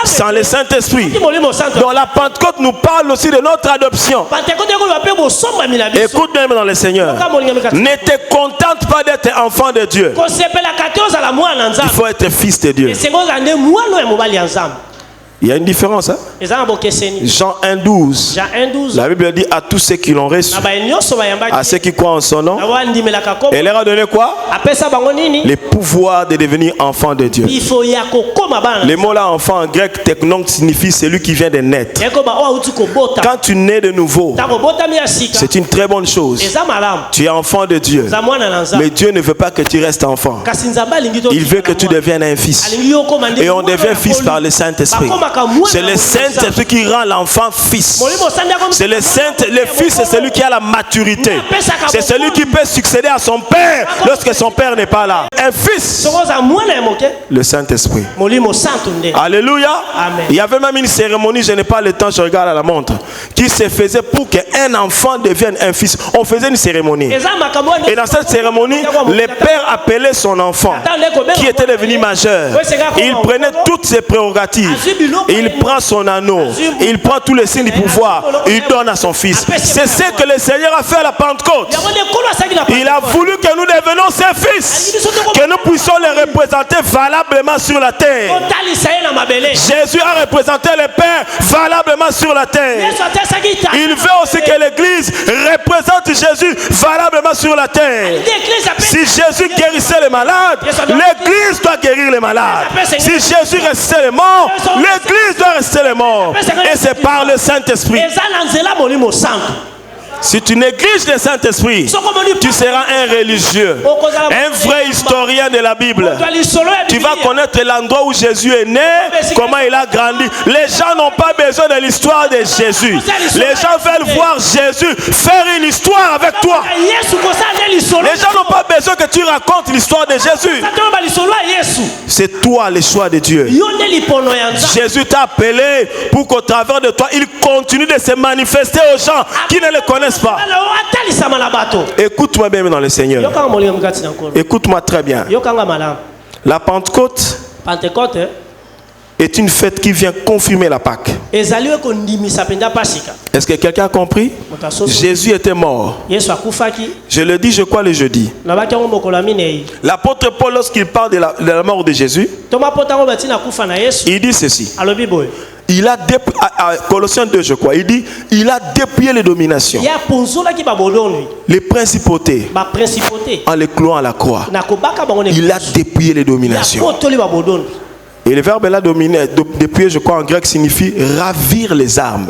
sans le Saint-Esprit. Donc la Pentecôte nous parle aussi de notre adoption. Écoute même dans le Seigneur, ne te contente pas d'être enfant de Dieu. Il faut être fils de Dieu. Il y a une différence, hein? Jean 1,12. La Bible dit à tous ceux qui l'ont reçu, à ceux qui croient en son nom, et leur a donné quoi? Le pouvoir de devenir enfant de Dieu. Le mot là, enfant en grec, technon, signifie celui qui vient de naître. Quand tu nais de nouveau, c'est une très bonne chose. Tu es enfant de Dieu. Mais Dieu ne veut pas que tu restes enfant. Il veut que tu deviennes un fils. Et on devient fils par le Saint-Esprit. C'est le Saint-Esprit qui rend l'enfant fils. C'est le fils, c'est celui qui a la maturité. C'est celui qui peut succéder à son père lorsque son père n'est pas là. Un fils, le Saint-Esprit. Alléluia. Amen. Il y avait même une cérémonie, je n'ai pas le temps, je regarde à la montre, qui se faisait pour qu'un enfant devienne un fils. On faisait une cérémonie. Et dans cette cérémonie, le père appelait son enfant qui était devenu majeur. Il prenait toutes ses prérogatives. Il prend son anneau, il prend tous les signes du pouvoir, il donne à son fils. C'est ce que le Seigneur a fait à la Pentecôte. Il a voulu que nous devenions ses fils, que nous puissions les représenter valablement sur la terre. Jésus a représenté le Père valablement sur la terre. Il veut aussi que l'Église représente Jésus valablement sur la terre. Si Jésus guérissait les malades, l'Église doit guérir les malades. Si Jésus restait les morts, l'Église doit rester les morts. Et c'est par le Saint-Esprit. Si tu négliges le Saint-Esprit, tu seras un religieux, un vrai historien de la Bible. Tu vas connaître l'endroit où Jésus est né, comment il a grandi. Les gens n'ont pas besoin de l'histoire de Jésus. Les gens veulent voir Jésus faire une histoire avec toi. Les gens n'ont pas besoin que tu racontes l'histoire de Jésus. C'est toi le choix de Dieu. Jésus t'a appelé pour qu'au travers de toi, il continue de se manifester aux gens qui ne le connaissent pas. Écoute-moi bien dans le Seigneur. Écoute-moi très bien. La Pentecôte est une fête qui vient confirmer la Pâque. Est-ce que quelqu'un a compris? Jésus était mort. Je le dis, je crois le jeudi. L'apôtre Paul, lorsqu'il parle de la mort de Jésus, il dit ceci. Il a Colossiens 2, je crois. Il dit, il a dépouillé les dominations, les principautés, en les clouant à la croix. Il a dépouillé les dominations. Et le verbe là, dépouiller, je crois en grec, signifie ravir les armes.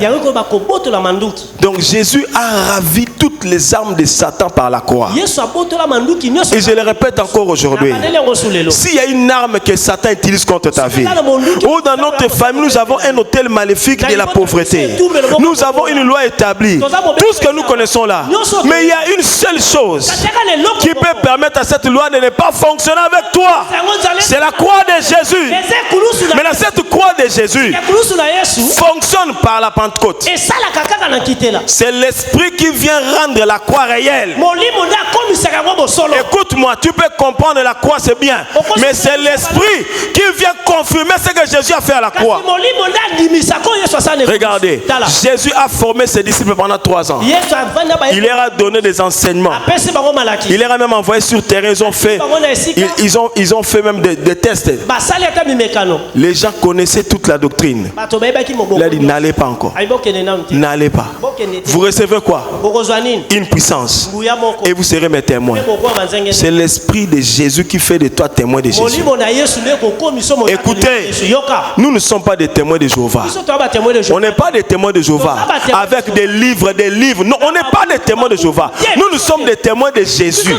Donc Jésus a ravi toutes les armes de Satan par la croix. Et je le répète encore aujourd'hui. S'il y a une arme que Satan utilise contre ta vie, ou dans notre famille, nous avons un hôtel maléfique de la pauvreté. Nous avons une loi établie. Tout ce que nous connaissons là. Mais il y a une seule chose qui peut permettre à cette loi de ne pas fonctionner avec toi. C'est la croix de Jésus. Mais cette croix de Jésus fonctionne par la Pentecôte. C'est l'esprit qui vient rendre la croix réelle. Écoute-moi, tu peux comprendre la croix, c'est bien. Mais c'est l'esprit qui vient confirmer ce que Jésus a fait à la croix. Regardez, Jésus a formé ses disciples pendant 3 ans. Il leur a donné des enseignements. Il leur a même envoyé sur terrain. Ils ont fait même des tests. Les gens connaissaient toute la doctrine. Il a dit, n'allez pas encore. N'allez pas. Vous recevez quoi? Une puissance. Et vous serez mes témoins. C'est l'esprit de Jésus qui fait de toi témoin de Jésus. Écoutez, nous ne sommes pas des témoins de Jéhovah. On n'est pas des témoins de Jéhovah avec des livres. Non, on n'est pas des témoins de Jéhovah. Nous sommes des témoins de Jésus.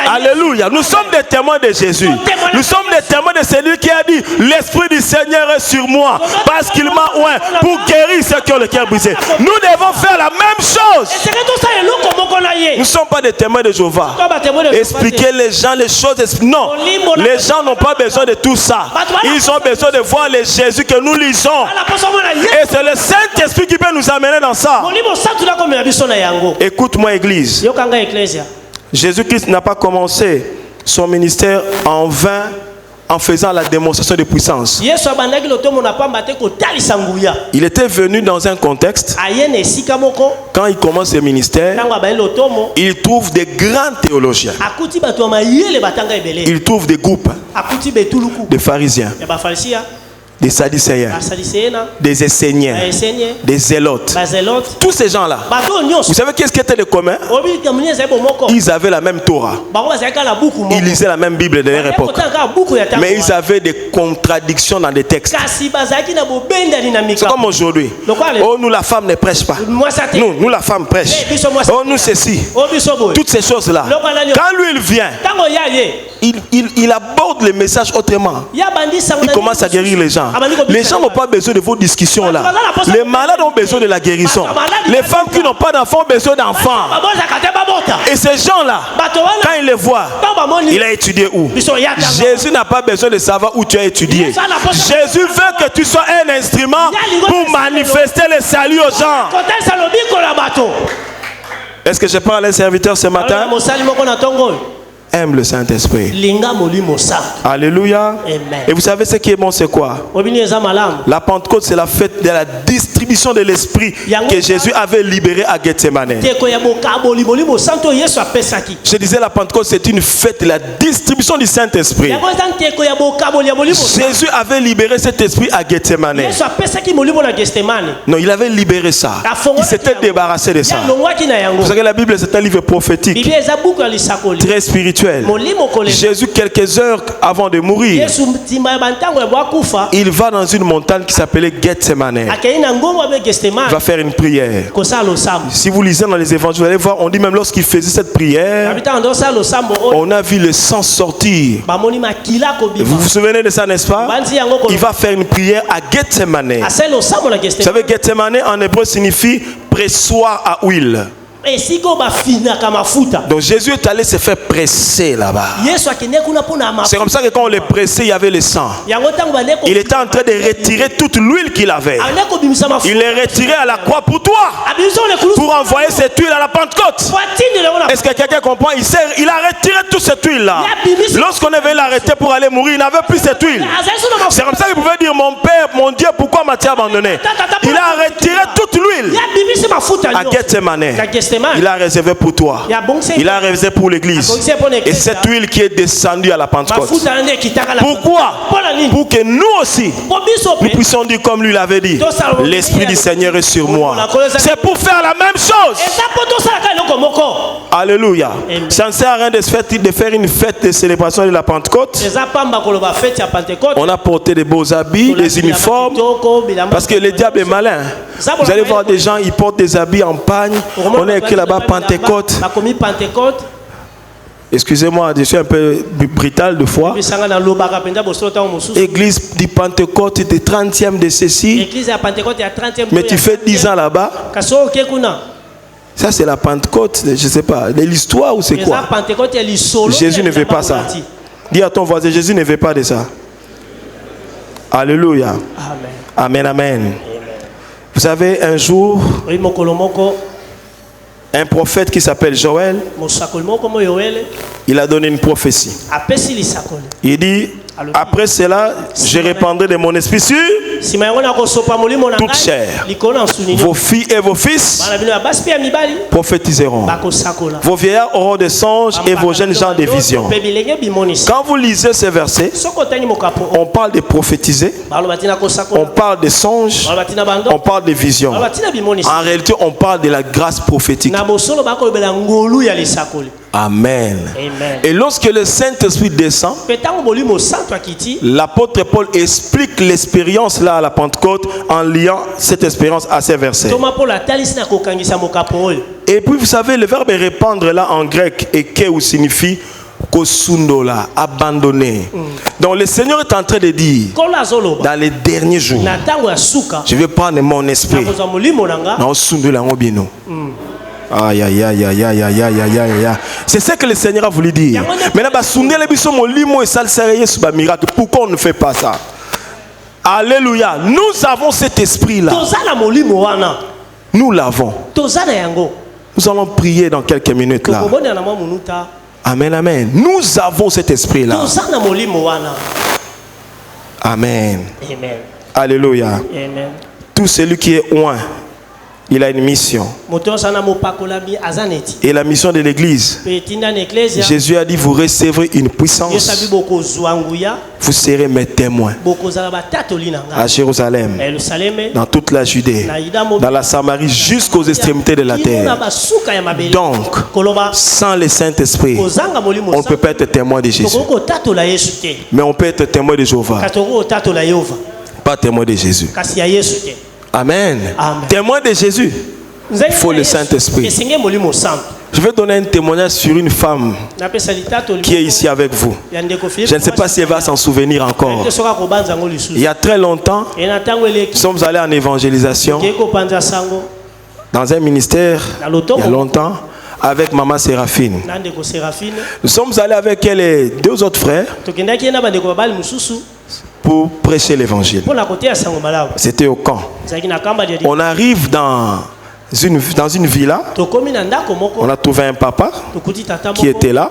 Alléluia. Nous sommes des témoins de Jésus. Nous sommes des témoins de celui qui a dit, l'Esprit du Seigneur est sur moi parce qu'il m'a oint pour guérir ceux qui ont le cœur brisé. Nous devons faire la même chose. Nous ne sommes pas des témoins de Jéhovah. Expliquer les gens les choses. Non, les gens n'ont pas besoin de tout ça. Ils ont besoin de voir le Jésus que nous lisons. Et c'est le Saint-Esprit qui peut nous amener dans ça. Écoute-moi, Église. Jésus-Christ n'a pas commencé son ministère en vain en faisant la démonstration de puissance. Il était venu dans un contexte. Quand il commence le ministère, il trouve des grands théologiens. Il trouve des groupes de pharisiens, des sadducéens, des esséniens, des zélotes. Tous ces gens-là, vous savez qu'est-ce qui était le commun? Ils avaient la même Torah. Ils lisaient la même Bible de leur époque. Mais ils avaient des contradictions dans des textes. C'est comme aujourd'hui. Oh, nous la femme ne prêche pas. Nous la femme prêche. Oh, nous ceci. Toutes ces choses-là. Quand lui il vient, il aborde les messages autrement. Il commence à guérir les gens. Les gens n'ont pas besoin de vos discussions là. Les malades ont besoin de la guérison. Les femmes qui n'ont pas d'enfants ont besoin d'enfants. Et ces gens-là, quand il les voit, il a étudié où? Jésus n'a pas besoin de savoir où tu as étudié. Jésus veut que tu sois un instrument pour manifester le salut aux gens. Est-ce que je parle à un serviteur ce matin? Aime le Saint-Esprit. Alléluia. Amen. Et vous savez ce qui est bon, c'est quoi? La Pentecôte, c'est la fête de la distribution de l'Esprit que Jésus avait libéré à Gethsemane. Je disais, la Pentecôte, c'est une fête de la distribution du Saint-Esprit. Jésus avait libéré cet esprit à Gethsemane. Non, il avait libéré ça. Il s'était débarrassé de ça. Vous savez, la Bible, c'est un livre prophétique, très spirituel. spirituel. Jésus, quelques heures avant de mourir, il va dans une montagne qui s'appelait Gethsemane. Il va faire une prière. Si vous lisez dans les évangiles, vous allez voir, on dit même lorsqu'il faisait cette prière, on a vu le sang sortir. Vous vous souvenez de ça, n'est-ce pas? Il va faire une prière à Gethsemane. Vous savez, Gethsemane en hébreu signifie pressoir à huile. Donc Jésus est allé se faire presser là-bas. C'est comme ça que quand on le pressait, il y avait le sang. Il était en train de retirer toute l'huile qu'il avait. Il l'a retiré à la croix pour toi, pour envoyer cette huile à la Pentecôte. Est-ce que quelqu'un comprend? Il a retiré toute cette huile-là. Lorsqu'on est venu l'arrêter pour aller mourir, il n'avait plus cette huile. C'est comme ça qu'il pouvait dire: mon Père, mon Dieu, pourquoi m'as-tu abandonné? Il a retiré toute l'huile à Gethsemane. Il a réservé pour toi. Il a réservé pour l'église. Et cette huile qui est descendue à la Pentecôte. Pourquoi? Pour que nous aussi, nous puissions dire comme lui l'avait dit: l'Esprit du Seigneur est sur moi. C'est pour faire la même chose. Alléluia. Ça ne sert à rien de faire une fête de célébration de la Pentecôte. On a porté des beaux habits, des uniformes, parce que le diable est malin. Vous allez voir des gens, ils portent des habits en pagne. On a écrit là-bas Pentecôte. Excusez-moi, je suis un peu brutal de fois. Église du Pentecôte, tu es 30e de ceci. Mais tu fais 10 ans là-bas. Ça, c'est la Pentecôte, je ne sais pas, de l'histoire ou c'est quoi? Jésus ne veut pas ça. Dis à ton voisin: Jésus ne veut pas de ça. Alléluia. Amen, amen. Vous savez, un jour, un prophète qui s'appelle Joël, il a donné une prophétie. Il dit: après cela, je répandrai de mon esprit sur toute chair. Vos filles et vos fils prophétiseront. Vos vieillards auront des songes et vos jeunes gens des visions. Quand vous lisez ces versets, on parle de prophétiser, on parle de songes, on parle de visions. En réalité, on parle de la grâce prophétique. Amen. Amen. Et lorsque le Saint-Esprit descend, l'apôtre Paul explique l'expérience là à la Pentecôte en liant cette expérience à ces versets. Et puis vous savez, le verbe répandre là en grec, ekeu, signifie kosundola, abandonner. Donc le Seigneur est en train de dire: dans les derniers jours, je vais prendre mon esprit. Aïe aïe aïe aïe aïe aïe aïe aïe aïe. C'est ce que le Seigneur a voulu dire. Pourquoi on ne fait pas ça? Alléluia. Nous avons cet esprit-là. Nous l'avons. Nous allons prier dans quelques minutes là. Amen, amen. Nous avons cet esprit-là. Amen. Amen. Alléluia. Amen. Tout celui qui est loin, il a une mission. Et la mission de l'église, Jésus a dit: vous recevrez une puissance. Vous serez mes témoins à Jérusalem, dans toute la Judée, dans la Samarie, jusqu'aux extrémités de la terre. Donc, sans le Saint-Esprit, on ne peut pas être témoin de Jésus. Mais on peut être témoin de Jéhovah. Pas témoin de Jésus. Amen. Amen. Témoin de Jésus, il faut le Saint-Esprit. Je vais donner un témoignage sur une femme qui est ici avec vous. Je ne sais pas si elle va s'en souvenir encore. Il y a très longtemps, nous sommes allés en évangélisation dans un ministère, il y a longtemps, avec Maman Séraphine. Nous sommes allés avec elle et deux autres frères pour prêcher l'évangile. C'était au camp. On arrive dans une villa. On a trouvé un papa qui était là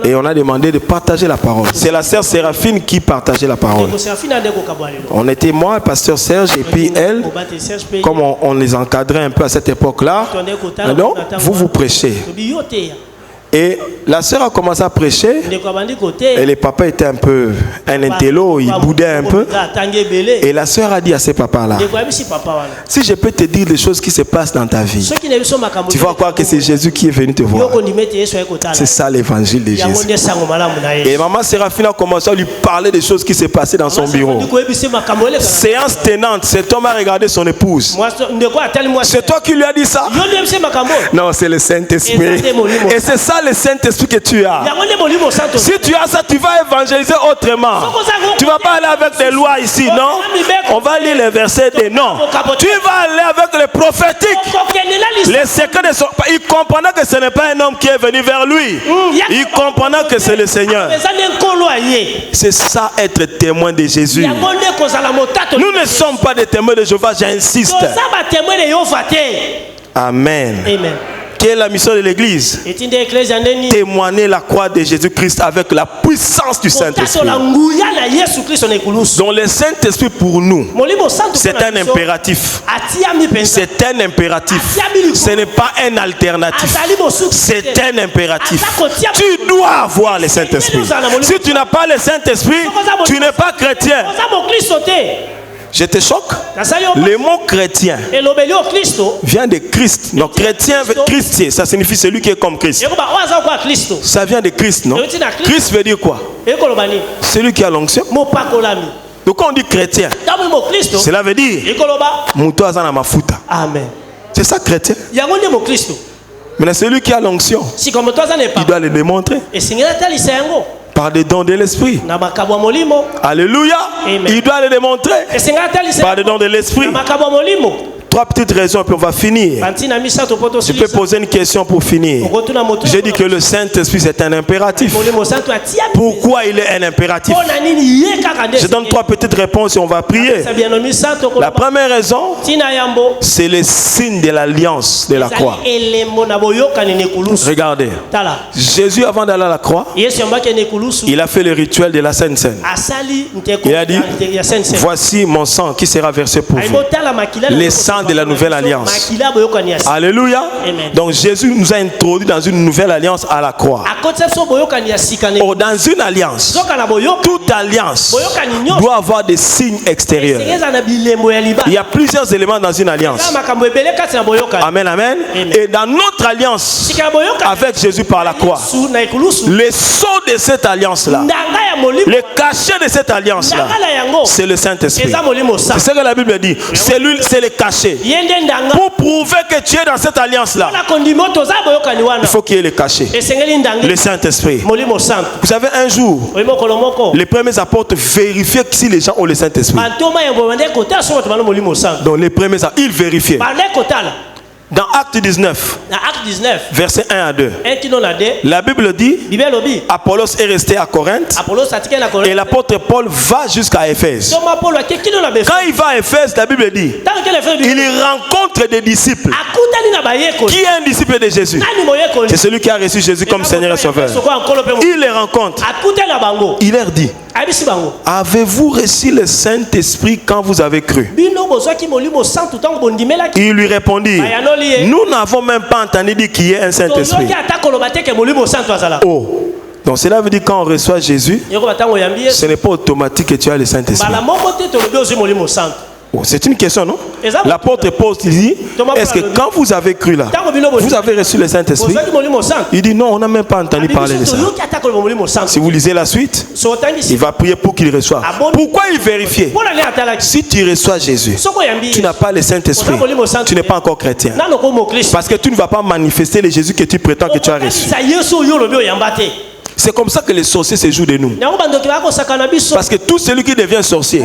et on a demandé de partager la parole. C'est la sœur Séraphine qui partageait la parole. On était moi, pasteur Serge, et puis elle, comme on les encadrait un peu à cette époque-là. Donc, vous prêchez. Et la sœur a commencé à prêcher. Et le papa était un peu un intello, il boudait un peu. Et la sœur a dit à ce papa-là, si je peux te dire les choses qui se passent dans ta vie, tu vas croire que c'est Jésus qui est venu te voir. C'est ça l'évangile de Jésus. Et maman Séraphine a commencé à lui parler des choses qui se passaient dans son bureau. Séance tenante, cet homme a regardé son épouse. C'est toi qui lui as dit ça? Non, c'est le Saint-Esprit. Et c'est ça le Saint-Esprit que tu as. Si tu as ça, tu vas évangéliser autrement. Tu ne vas pas aller avec des lois ici, non? On va lire les versets des noms. Tu vas aller avec les prophétiques. Les secrets de son... Il comprendra que ce n'est pas un homme qui est venu vers lui. Il comprendra que c'est le Seigneur. C'est ça être témoin de Jésus. Nous ne sommes pas des témoins de Jéhovah, j'insiste. Amen. Amen. Quelle est la mission de l'église? Témoigner la croix de Jésus-Christ avec la puissance du Saint-Esprit. Donc le Saint-Esprit pour nous, c'est un impératif. C'est un impératif. Ce n'est pas un alternatif. C'est un impératif. Tu dois avoir le Saint-Esprit. Si tu n'as pas le Saint-Esprit, tu n'es pas chrétien. Je te choque? Le mot chrétien vient de Christ. Donc chrétien, Christ, ça signifie celui qui est comme Christ. Ça vient de Christ, non? Christ veut dire quoi? Celui qui a l'onction. Donc quand on dit chrétien, cela veut dire Mouto azana mafuta. Amen. C'est ça chrétien. Mais celui qui a l'onction, il doit le démontrer. Par des dons de l'esprit. Alléluia. Amen. Il doit le démontrer. Par des dons de l'esprit. Trois petites raisons, puis on va finir. Je peux poser une question pour finir. J'ai dit que le Saint-Esprit c'est un impératif. Pourquoi il est un impératif? Je donne trois petites réponses et on va prier. La première raison, c'est le signe de l'alliance de la croix. Regardez. Jésus, avant d'aller à la croix, il a fait le rituel de la Sainte Seine. Il a dit, voici mon sang qui sera versé pour vous. Les sangs de la nouvelle alliance. Alléluia. Amen. Donc Jésus nous a introduit dans une nouvelle alliance à la croix. Oh, dans une alliance, toute alliance doit avoir des signes extérieurs. Il y a plusieurs éléments dans une alliance. Amen, amen. Et dans notre alliance avec Jésus par la croix, le sceau de cette alliance-là, le cachet de cette alliance-là, c'est le Saint-Esprit. C'est ce que la Bible dit. C'est le cachet. Pour prouver que tu es dans cette alliance-là, il faut qu'il y ait le cachet. Le Saint-Esprit. Vous savez, un jour, les premiers apôtres vérifiaient si les gens ont le Saint-Esprit. Donc les premiers, ils vérifiaient. Dans Acte 19, verset 1 à 2, la Bible dit, Apollos est resté à Corinthe et l'apôtre Paul va jusqu'à Éphèse. Quand il va à Éphèse, la Bible dit, il rencontre des disciples. Qui est un disciple de Jésus? C'est celui qui a reçu Jésus comme Seigneur et Sauveur. Il les rencontre. Il leur dit, avez-vous reçu le Saint-Esprit quand vous avez cru? Il lui répondit, nous n'avons même pas entendu dire qu'il y ait un Saint-Esprit. Oh, donc cela veut dire quand on reçoit Jésus, ce n'est pas automatique que tu as le Saint-Esprit. Oh, c'est une question, non? L'apôtre Paul dit, est-ce que quand vous avez cru là, vous avez reçu le Saint-Esprit? Il dit non, on n'a même pas entendu parler de ça. Si vous lisez la suite, il va prier pour qu'il reçoive. Pourquoi il vérifiait? Si tu reçois Jésus, tu n'as pas le Saint-Esprit, tu n'es pas encore chrétien. Parce que tu ne vas pas manifester le Jésus que tu prétends que tu as reçu. C'est comme ça que les sorciers se jouent de nous. Parce que tout celui qui devient sorcier,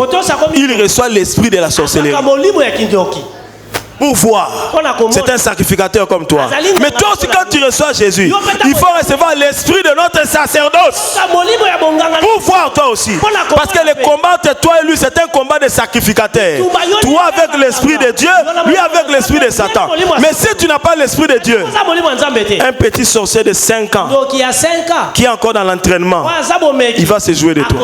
il reçoit l'esprit de la sorcellerie. Pour voir, c'est un sacrificateur comme toi. Mais toi aussi, quand tu reçois Jésus, il faut recevoir l'esprit de notre sacerdoce. Pour voir toi aussi. Parce que le combat entre toi et lui, c'est un combat de sacrificateur. Toi avec l'esprit de Dieu, lui avec l'esprit de Satan. Mais si tu n'as pas l'esprit de Dieu, un petit sorcier de 5 ans qui est encore dans l'entraînement, il va se jouer de toi.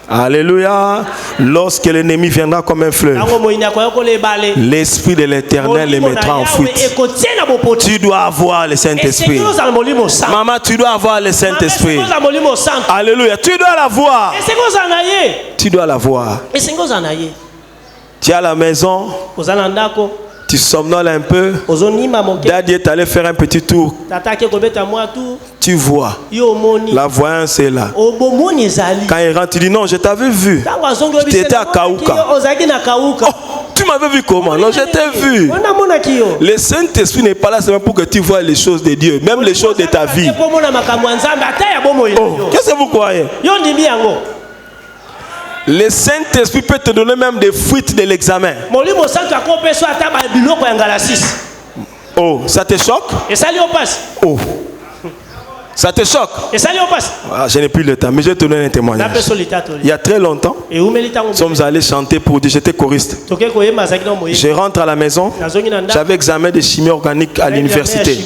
Alléluia. Lorsque l'ennemi viendra comme un fleuve, l'Esprit de l'Éternel les mettra en fuite. Tu dois avoir le Saint-Esprit. Maman, tu dois avoir le Saint-Esprit. Alléluia. Tu dois l'avoir. Tu dois l'avoir. Tu es à la maison. Tu somnoles un peu. Daddy est allé faire un petit tour. Tu vois. La voyance est là. Quand il rentre, tu dis non, je t'avais vu. Tu étais à Kaouka. Oh, tu m'avais vu comment? Non, je t'ai vu. Le Saint-Esprit n'est pas là seulement pour que tu vois les choses de Dieu, même les choses de ta vie. Oh, qu'est-ce que vous croyez? Le Saint-Esprit peut te donner même des fuites de l'examen. Oh, ça te choque? Oh, ça te choque? Ah, je n'ai plus le temps, mais je vais te donner un témoignage. Il y a très longtemps, nous sommes allés chanter pour Dieu. J'étais choriste. Je rentre à la maison. J'avais examen de chimie organique à l'université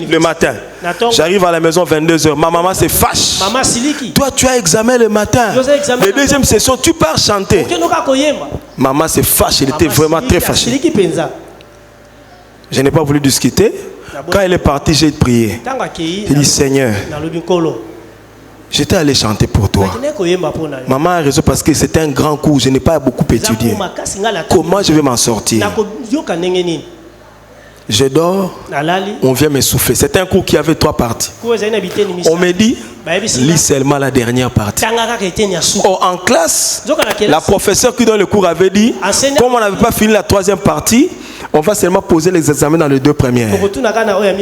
le matin. J'arrive à la maison 22h. Ma maman se fâche. Toi, tu as examen le matin. La deuxième session, tu pars chanter. Maman se fâche. Elle était vraiment très fâchée. Je n'ai pas voulu discuter. Quand elle est partie, j'ai prié. J'ai dit, Seigneur, j'étais allé chanter pour toi. Maman a raison parce que c'était un grand coup. Je n'ai pas beaucoup étudié. Comment je vais m'en sortir? Je dors, on vient me souffler. C'était un cours qui avait 3 parties. On me dit, lis seulement la dernière partie. Oh, en classe, la professeure qui donne le cours avait dit, comme on n'avait pas fini la 3e partie, on va seulement poser les examens dans les 2 premières.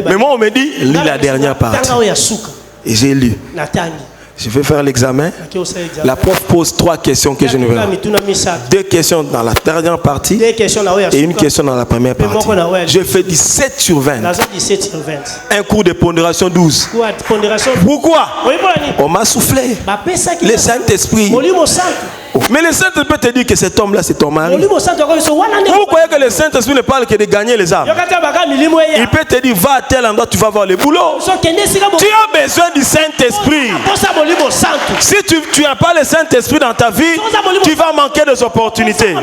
Mais moi, on me dit, lis la dernière partie. Et j'ai lu. Je vais faire l'examen. La prof pose 3 questions que je ne veux pas. 2 questions dans la dernière partie et une question dans la première partie. Je fais 17 sur 20. Un cours de pondération 12. Pourquoi? On m'a soufflé. Le Saint-Esprit. Mais le Saint-Esprit peut te dire que cet homme-là, c'est ton mari. Vous croyez que le Saint-Esprit ne parle que de gagner les âmes? Il peut te dire, va à tel endroit, tu vas voir le boulot. Tu as besoin du Saint-Esprit. Si tu n'as pas le Saint-Esprit dans ta vie, tu vas manquer des opportunités.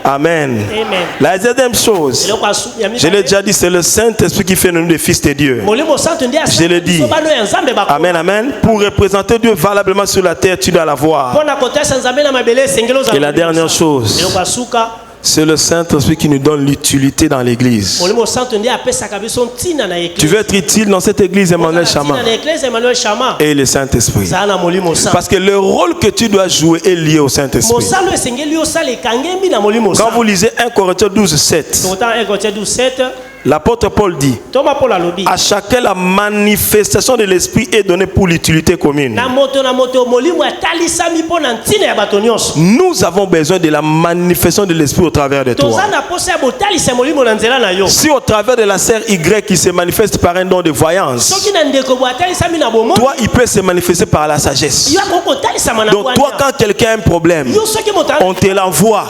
Amen. La deuxième chose, je l'ai déjà dit, c'est le Saint-Esprit qui fait de nous des fils de Dieu. Je l'ai dit. Amen, amen. Pour représenter Dieu valablement sur la terre, tu dois l'avoir. Et la dernière chose, c'est le Saint-Esprit qui nous donne l'utilité dans l'église. Tu veux être utile dans cette église, Emmanuel Chama, et le Saint-Esprit. Parce que le rôle que tu dois jouer est lié au Saint-Esprit. Quand vous lisez 1 Corinthiens 12, 7, l'apôtre Paul dit, à chacun la manifestation de l'Esprit est donnée pour l'utilité commune. Nous avons besoin de la manifestation de l'Esprit au travers de toi. Si au travers de la sœur Y qui se manifeste par un don de voyance, toi il peut se manifester par la sagesse. Donc toi quand quelqu'un a un problème, on te l'envoie,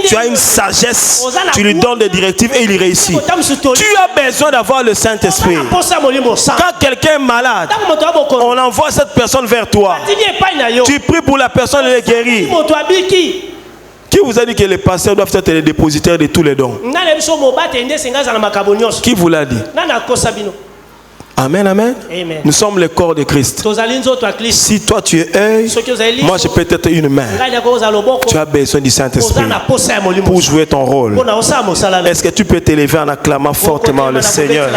tu as une sagesse, tu lui donnes des directives et il réussit. Tu as besoin d'avoir le Saint-Esprit. Quand quelqu'un est malade, on envoie cette personne vers toi. Tu pries pour la personne et elle est guérie. Qui vous a dit que les pasteurs doivent être les dépositaires de tous les dons? Qui vous l'a dit? Amen, amen. Amen. Nous sommes le corps de Christ. Si toi tu es œil, moi je peux être une main. Tu as besoin du Saint-Esprit pour jouer ton rôle. Est-ce que tu peux t'élever en acclamant fortement le Seigneur?